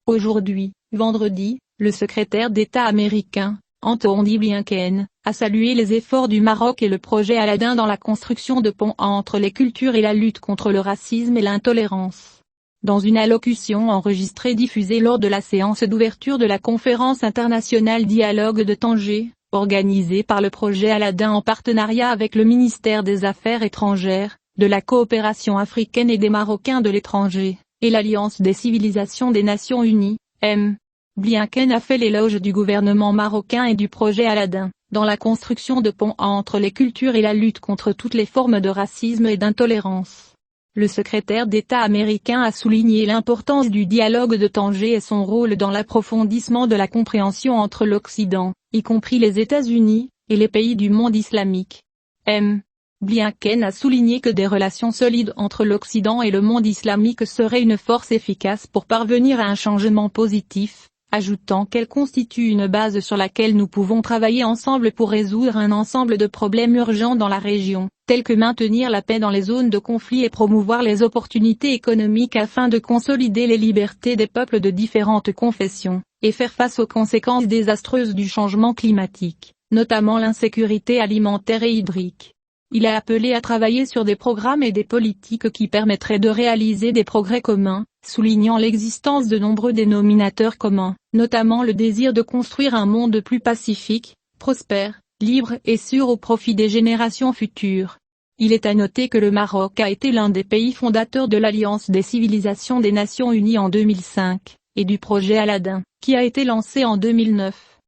Aujourd'hui, vendredi, le secrétaire d'État américain, Anthony Blinken, a salué les efforts du Maroc et le projet Aladdin dans la construction de ponts entre les cultures et la lutte contre le racisme et l'intolérance. Dans une allocution enregistrée diffusée lors de la séance d'ouverture de la conférence internationale Dialogue de Tanger, organisée par le projet Aladdin en partenariat avec le ministère des Affaires étrangères, de la coopération africaine et des Marocains de l'étranger, et l'Alliance des civilisations des Nations Unies, M. Blinken a fait l'éloge du gouvernement marocain et du projet Aladdin, dans la construction de ponts entre les cultures et la lutte contre toutes les formes de racisme et d'intolérance. Le secrétaire d'État américain a souligné l'importance du dialogue de Tanger et son rôle dans l'approfondissement de la compréhension entre l'Occident, y compris les États-Unis, et les pays du monde islamique. M. Blinken a souligné que des relations solides entre l'Occident et le monde islamique seraient une force efficace pour parvenir à un changement positif, ajoutant qu'elle constitue une base sur laquelle nous pouvons travailler ensemble pour résoudre un ensemble de problèmes urgents dans la région, tels que maintenir la paix dans les zones de conflit et promouvoir les opportunités économiques afin de consolider les libertés des peuples de différentes confessions, et faire face aux conséquences désastreuses du changement climatique, notamment l'insécurité alimentaire et hydrique. Il a appelé à travailler sur des programmes et des politiques qui permettraient de réaliser des progrès communs, soulignant l'existence de nombreux dénominateurs communs, notamment le désir de construire un monde plus pacifique, prospère, libre et sûr au profit des générations futures. Il est à noter que le Maroc a été l'un des pays fondateurs de l'Alliance des civilisations des Nations Unies en 2005, et du projet Aladdin, qui a été lancé en 2009.